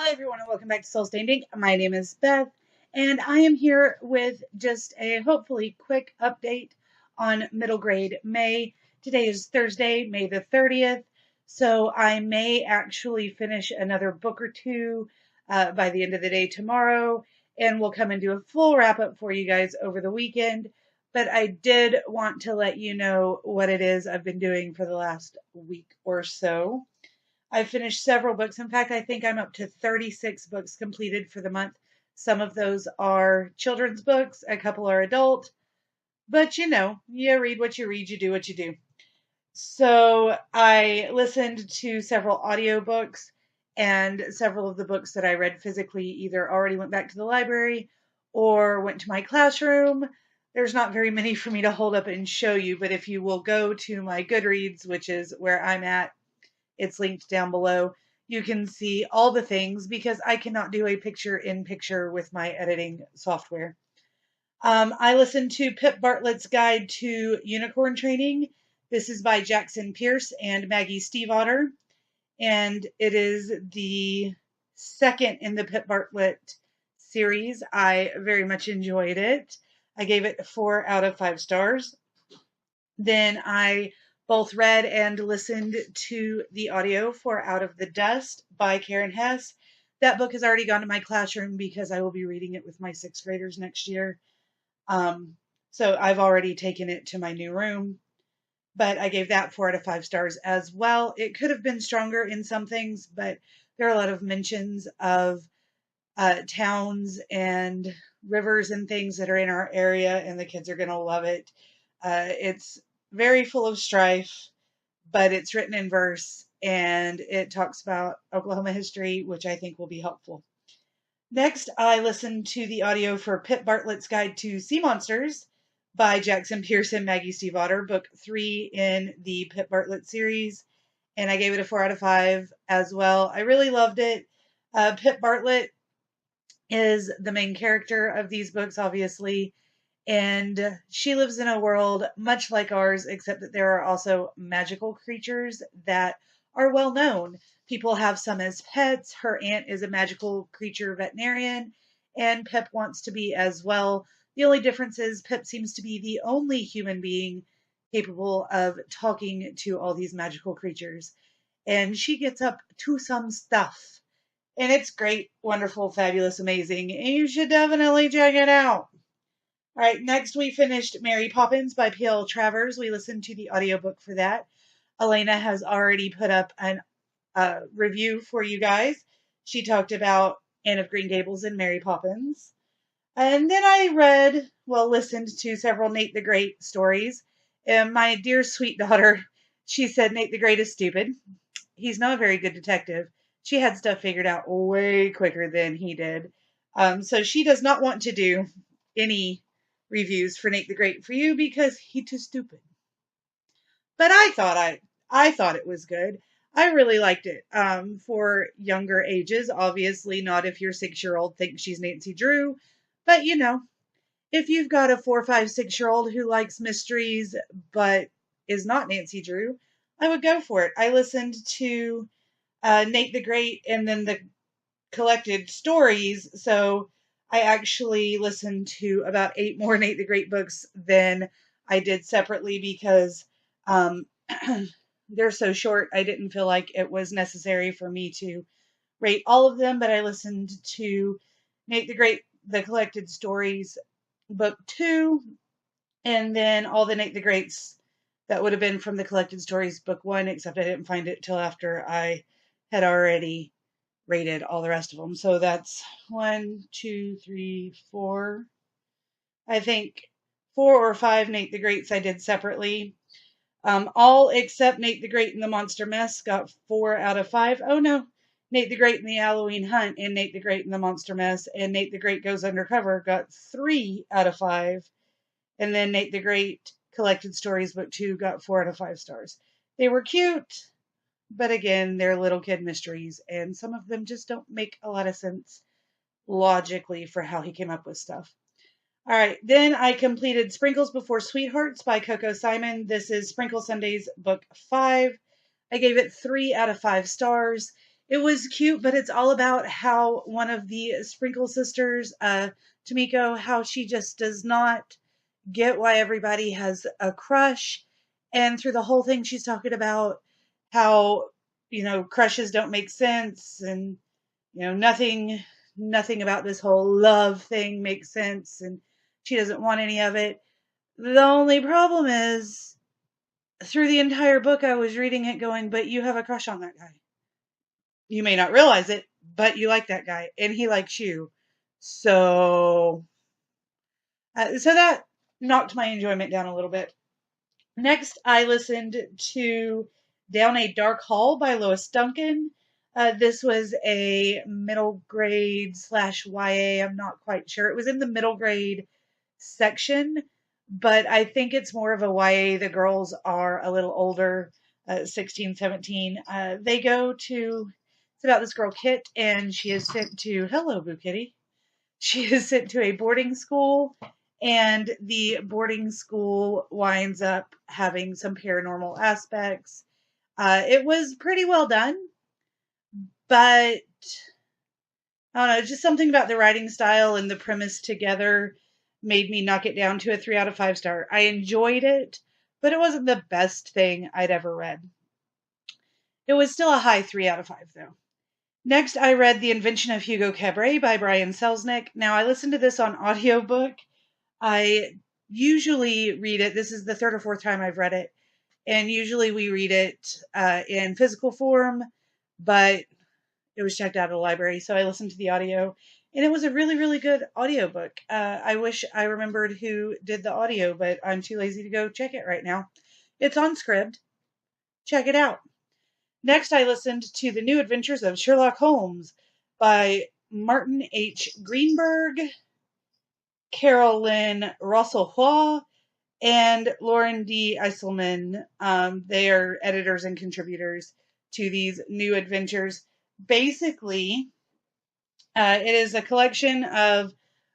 Hi everyone and welcome back to Soul Stained Ink. My name is Beth and I am here with just a hopefully quick update on middle grade May. Today is Thursday, May the 30th, so I may actually finish another book or two by the end of the day tomorrow, and we'll come and do a full wrap up for you guys over the weekend. But I did want to let you know what it is I've been doing for the last week or so. I've finished several books. In fact, I think I'm up to 36 books completed for the month. Some of those are children's books, a couple are adult, but you read what you read, you do what you do. So I listened to several audiobooks, and several of the books that I read physically either already went back to the library or went to my classroom. There's not very many for me to hold up and show you, but if you will go to my Goodreads, which is where I'm at, it's linked down below. You can see all the things because I cannot do a picture-in-picture with my editing software. I listened to Pip Bartlett's Guide to Unicorn Training. This is by Jackson Pearce and Maggie Stiefvater, and it is the second in the Pip Bartlett series. I very much enjoyed it. I gave it 4 out of 5 stars. Then I both read and listened to the audio for Out of the Dust by Karen Hess. That book has already gone to my classroom because I will be reading it with my 6th graders next year. So I've already taken it to my new room, but I gave that 4 out of 5 stars as well. It could have been stronger in some things, but there are a lot of mentions of towns and rivers and things that are in our area, and the kids are going to love it. It's very full of strife, but it's written in verse and it talks about Oklahoma history, which I think will be helpful. Next, I listened to the audio for Pip Bartlett's Guide to Sea Monsters by Jackson Pearce and Maggie Stiefvater, book 3 in the Pip Bartlett series, and I gave it a 4 out of 5 as well. I really loved it. Pip Bartlett is the main character of these books, obviously, and she lives in a world much like ours, except that there are also magical creatures that are well known. People have some as pets. Her aunt is a magical creature veterinarian, and Pip wants to be as well. The only difference is Pip seems to be the only human being capable of talking to all these magical creatures. And she gets up to some stuff. And it's great, wonderful, fabulous, amazing. And you should definitely check it out. All right, next we finished Mary Poppins by P.L. Travers. We listened to the audiobook for that. Elena has already put up a review for you guys. She talked about Anne of Green Gables and Mary Poppins. And then I listened to several Nate the Great stories. And my dear sweet daughter, she said Nate the Great is stupid. He's not a very good detective. She had stuff figured out way quicker than he did. So she does not want to do any reviews for Nate the Great for you because he's too stupid. But I thought it was good. I really liked it. For younger ages, obviously not if your 6-year-old thinks she's Nancy Drew, but if you've got a 4, 5, 6-year-old who likes mysteries but is not Nancy Drew, I would go for it. I listened to Nate the Great and then the collected stories, so I actually listened to about 8 more Nate the Great books than I did separately because they're so short. I didn't feel like it was necessary for me to rate all of them, but I listened to Nate the Great, the collected stories, book 2, and then all the Nate the Greats that would have been from the collected stories, book 1, except I didn't find it till after I had already rated all the rest of them. So that's 1, 2, 3, 4. I think 4 or 5 Nate the Greats I did separately. All except Nate the Great and the Monster Mess got 4 out of 5. Oh no, Nate the Great and the Halloween Hunt and Nate the Great and the Monster Mess and Nate the Great Goes Undercover got 3 out of 5. And then Nate the Great Collected Stories Book 2 got 4 out of 5 stars. They were cute, but again, they're little kid mysteries, and some of them just don't make a lot of sense logically for how he came up with stuff. All right, then I completed Sprinkles Before Sweethearts by Coco Simon. This is Sprinkle Sundays, book 5. I gave it 3 out of 5 stars. It was cute, but it's all about how one of the Sprinkle sisters, Tomiko, how she just does not get why everybody has a crush. And through the whole thing, she's talking about how, crushes don't make sense, and, nothing about this whole love thing makes sense, and she doesn't want any of it. The only problem is, through the entire book, I was reading it going, but you have a crush on that guy. You may not realize it, but you like that guy, and he likes you. So that knocked my enjoyment down a little bit. Next, I listened to Down a Dark Hall by Lois Duncan. This was a middle grade / YA. I'm not quite sure. It was in the middle grade section, but I think it's more of a YA. The girls are a little older, 16, 17. It's about this girl, Kit, and she is sent to, hello, Boo Kitty. She is sent to a boarding school, and the boarding school winds up having some paranormal aspects. It was pretty well done, but I don't know, just something about the writing style and the premise together made me knock it down to a 3 out of 5 star. I enjoyed it, but it wasn't the best thing I'd ever read. It was still a high 3 out of 5, though. Next, I read The Invention of Hugo Cabret by Brian Selznick. Now, I listened to this on audiobook. I usually read it. This is the third or fourth time I've read it. And usually we read it in physical form, but it was checked out of the library, so I listened to the audio. And it was a really, really good audiobook. I wish I remembered who did the audio, but I'm too lazy to go check it right now. It's on Scribd. Check it out. Next, I listened to The New Adventures of Sherlock Holmes by Martin H. Greenberg, Carolyn Russell-Hua, and Lauren D. Eiselman. They are editors and contributors to these new adventures. Basically, it is a collection of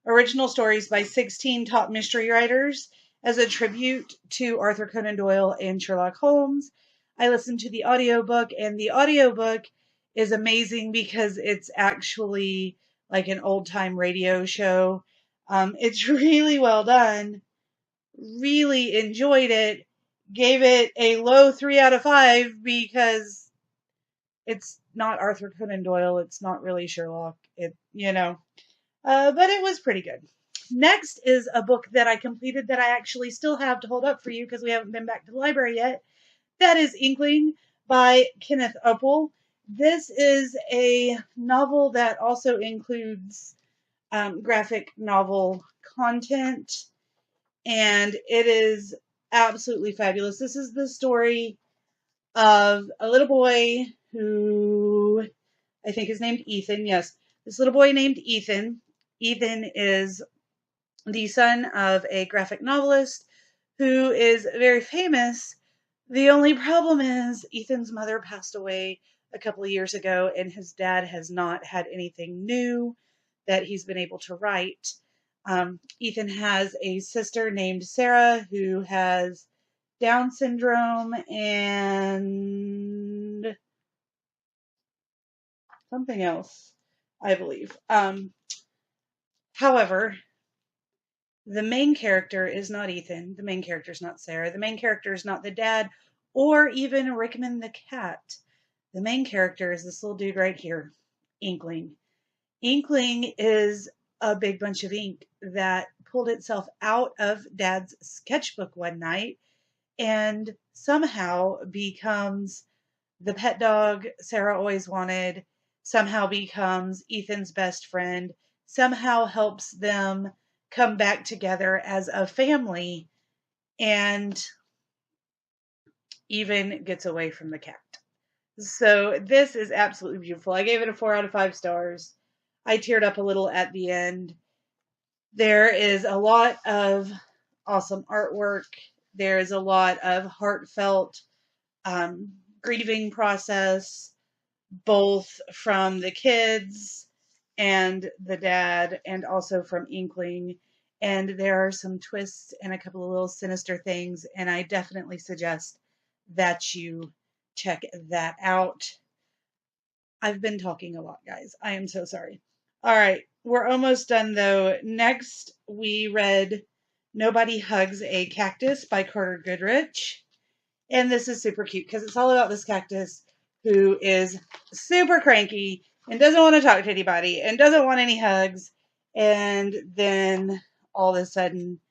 original stories by 16 top mystery writers as a tribute to Arthur Conan Doyle and Sherlock Holmes. I listened to the audiobook, and the audiobook is amazing because it's actually like an old-time radio show. It's really well done. Really enjoyed it. Gave it a low 3 out of 5 because it's not Arthur Conan Doyle. It's not really Sherlock. But it was pretty good. Next is a book that I completed that I actually still have to hold up for you because we haven't been back to the library yet. That is Inkling by Kenneth Upwell. This is a novel that also includes graphic novel content, and it is absolutely fabulous. This is the story of a little boy who I think is named Ethan. Yes, this little boy named Ethan. Ethan is the son of a graphic novelist who is very famous. The only problem is Ethan's mother passed away a couple of years ago, and his dad has not had anything new that he's been able to write. Ethan has a sister named Sarah who has Down syndrome and something else, I believe. However, the main character is not Ethan. The main character is not Sarah. The main character is not the dad or even Rickman the cat. The main character is this little dude right here, Inkling. Inkling is a big bunch of ink that pulled itself out of Dad's sketchbook one night and somehow becomes the pet dog Sarah always wanted, somehow becomes Ethan's best friend, somehow helps them come back together as a family, and even gets away from the cat. So this is absolutely beautiful. I gave it a 4 out of 5 stars. I teared up a little at the end. There is a lot of awesome artwork. There is a lot of heartfelt grieving process, both from the kids and the dad, and also from Inkling. And there are some twists and a couple of little sinister things, and I definitely suggest that you check that out. I've been talking a lot, guys. I am so sorry. All right, we're almost done though. Next, we read Nobody Hugs a Cactus by Carter Goodrich. And this is super cute because it's all about this cactus who is super cranky and doesn't want to talk to anybody and doesn't want any hugs. And then all of a sudden,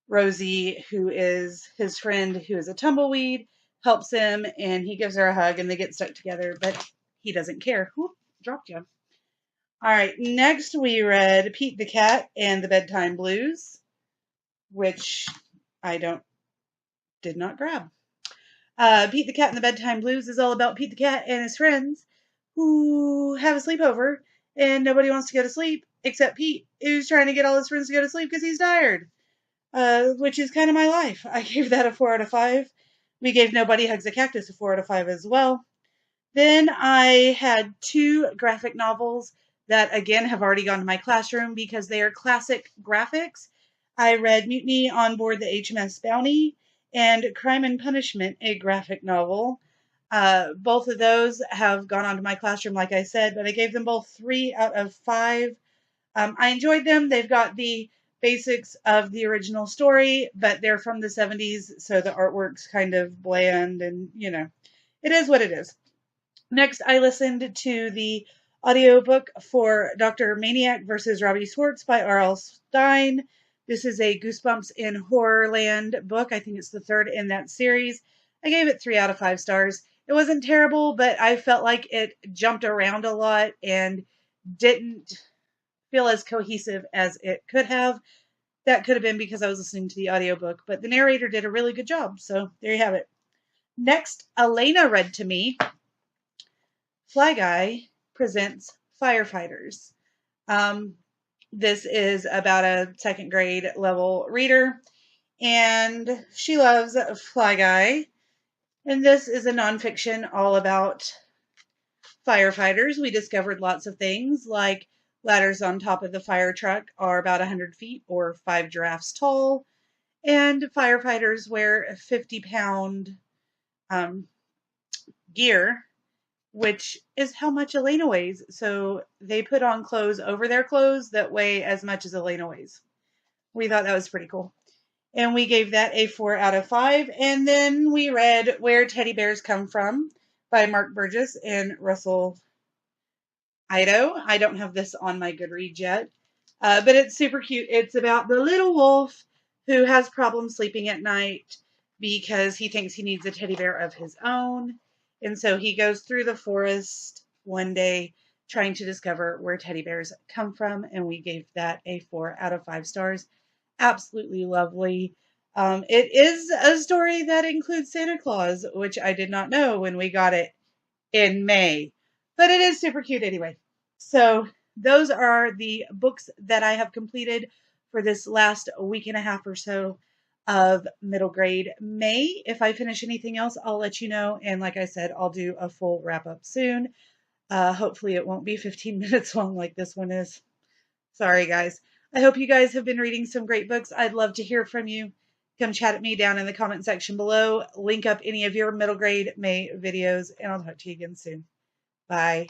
Rosie, who is his friend, who is a tumbleweed, helps him and he gives her a hug and they get stuck together, but he doesn't care. Whoop, dropped you. All right, next we read Pete the Cat and the Bedtime Blues, which I did not grab. Pete the Cat and the Bedtime Blues is all about Pete the Cat and his friends who have a sleepover and nobody wants to go to sleep except Pete, who's trying to get all his friends to go to sleep because he's tired, which is kind of my life. I gave that a 4 out of 5. We gave Nobody Hugs a Cactus a 4 out of 5 as well. Then I had 2 graphic novels that, again, have already gone to my classroom because they are classic graphics. I read Mutiny on Board the HMS Bounty and Crime and Punishment, a graphic novel. Both of those have gone onto my classroom, like I said, but I gave them both 3 out of 5. I enjoyed them. They've got the basics of the original story, but they're from the 70s, so the artwork's kind of bland and, it is what it is. Next, I listened to the audiobook for Dr. Maniac vs. Robbie Schwartz by R.L. Stine. This is a Goosebumps in Horrorland book. I think it's the 3rd in that series. I gave it 3 out of 5 stars. It wasn't terrible, but I felt like it jumped around a lot and didn't feel as cohesive as it could have. That could have been because I was listening to the audiobook, but the narrator did a really good job, so there you have it. Next, Elena read to me Fly Guy presents Firefighters. This is about a 2nd grade level reader, and she loves Fly Guy. And this is a nonfiction all about firefighters. We discovered lots of things like ladders on top of the fire truck are about 100 feet or 5 giraffes tall, and firefighters wear 50-pound gear, which is how much Elena weighs. So they put on clothes over their clothes that weigh as much as Elena weighs. We thought that was pretty cool. And we gave that a 4 out of 5. And then we read Where Teddy Bears Come From by Mark Burgess and Russell Ido. I don't have this on my Goodreads yet, but it's super cute. It's about the little wolf who has problems sleeping at night because he thinks he needs a teddy bear of his own. And so he goes through the forest one day trying to discover where teddy bears come from. And we gave that a 4 out of 5 stars. Absolutely lovely. It is a story that includes Santa Claus, which I did not know when we got it in May. But it is super cute anyway. So those are the books that I have completed for this last week and a half or so of middle grade May. If I finish anything else, I'll let you know. And like I said, I'll do a full wrap up soon. Hopefully it won't be 15 minutes long like this one is. Sorry, guys. I hope you guys have been reading some great books. I'd love to hear from you. Come chat at me down in the comment section below. Link up any of your middle grade May videos, and I'll talk to you again soon. Bye.